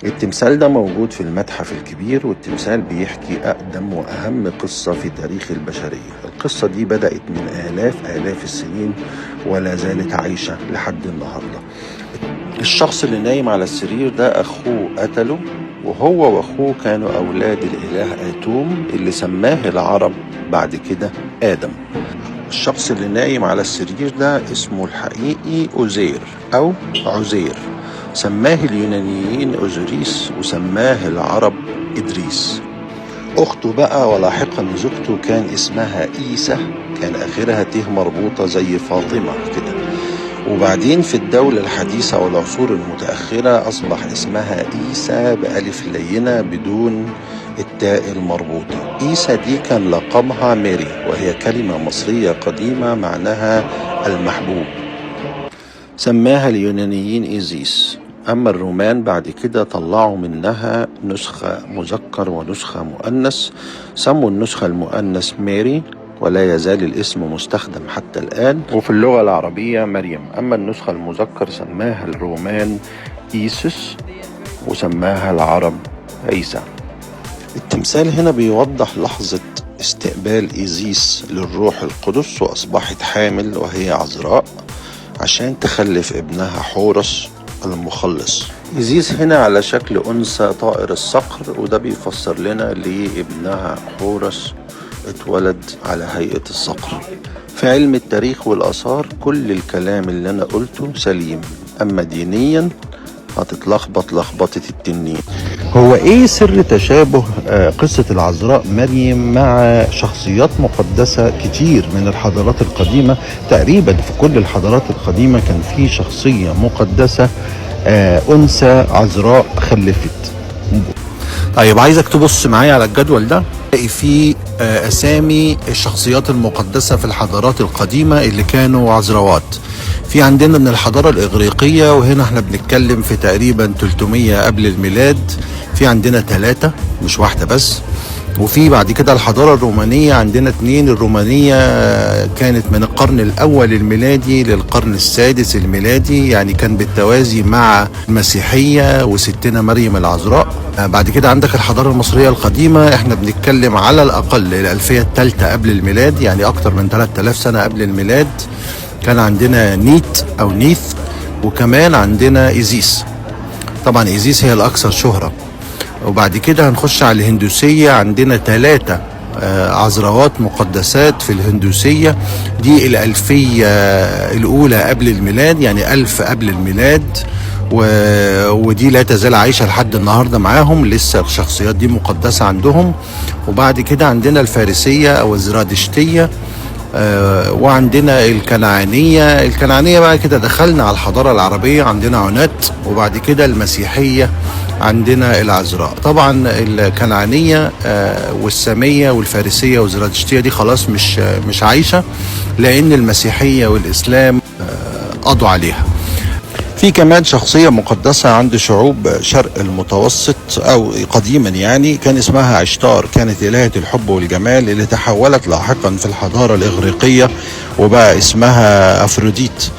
التمثال ده موجود في المتحف الكبير، والتمثال بيحكي أقدم وأهم قصة في تاريخ البشرية. القصة دي بدأت من آلاف السنين ولا زالت عايشة لحد النهاردة. الشخص اللي نايم على السرير ده أخوه قتله، وهو وأخوه كانوا أولاد الإله آتوم اللي سماه العرب بعد كده آدم. الشخص اللي نايم على السرير ده اسمه الحقيقي أوزير أو عزير، سماه اليونانيين أوزوريس وسماه العرب إدريس. أخته بقى ولاحقا زوجته كان اسمها إيسا، كان آخرها ته مربوطة زي فاطمة كده. وبعدين في الدولة الحديثة والعصور المتأخرة أصبح اسمها إيسا بألف لينة بدون التاء المربوطة. إيسا دي كان لقبها ميري، وهي كلمة مصرية قديمة معناها المحبوب، سماها اليونانيين إيزيس. أما الرومان بعد كده طلعوا منها نسخة مذكر ونسخة مؤنث، سموا النسخة المؤنث ميري، ولا يزال الاسم مستخدم حتى الآن، وفي اللغة العربية مريم. أما النسخة المذكر سماها الرومان إيسوس، وسماها العرب عيسى. التمثال هنا بيوضح لحظة استقبال إيزيس للروح القدس، وأصبحت حامل وهي عذراء عشان تخلف ابنها حورس المخلص. إيزيس هنا على شكل أنثى طائر الصقر، وده بيفسر لنا ليه ابنها حورس اتولد على هيئة الصقر. في علم التاريخ والآثار كل الكلام اللي أنا قلته سليم، أما دينيا هتتلخبط لخبطة التنين. هو ايه سر تشابه قصة العذراء مريم مع شخصيات مقدسة كتير من الحضارات القديمة؟ تقريبا في كل الحضارات القديمة كان في شخصية مقدسة أنثى عذراء خلفت. طيب عايزك تبص معايا على الجدول ده، تلاقي فيه أسامي الشخصيات المقدسة في الحضارات القديمة اللي كانوا عذراوات. في عندنا من الحضارة الإغريقية، وهنا احنا بنتكلم في تقريبا 300 قبل الميلاد، في عندنا 3 مش واحدة بس. وفي بعد كده الحضارة الرومانية، عندنا 2. الرومانية كانت من القرن الأول الميلادي للقرن السادس الميلادي، يعني كان بالتوازي مع المسيحية وستنا مريم العذراء. بعد كده عندك الحضارة المصرية القديمة، احنا بنتكلم على الأقل الألفية الثالثة قبل الميلاد، يعني أكتر من 3000 سنة قبل الميلاد. كان عندنا نيت أو نيث، وكمان عندنا إيزيس. طبعا إيزيس هي الأكثر شهرة. وبعد كده هنخش على الهندوسية، عندنا 3 عذراوات مقدسات في الهندوسية. دي الألفية الأولى قبل الميلاد، يعني 1000 قبل الميلاد، ودي لا تزال عايشة لحد النهاردة معاهم، لسه الشخصيات دي مقدسة عندهم. وبعد كده عندنا الفارسية أو الزرادشتية، وعندنا الكنعانية بقى كده دخلنا على الحضارة العربية، عندنا عنات. وبعد كده المسيحية عندنا العذراء. طبعا الكنعانية والسامية والفارسية والزرادشتية دي خلاص مش عايشة، لأن المسيحية والإسلام قضوا عليها. في كمان شخصية مقدسة عند شعوب شرق المتوسط أو قديما، يعني كان اسمها عشتار، كانت إلهة الحب والجمال اللي تحولت لاحقا في الحضارة الإغريقية وبقى اسمها أفروديت.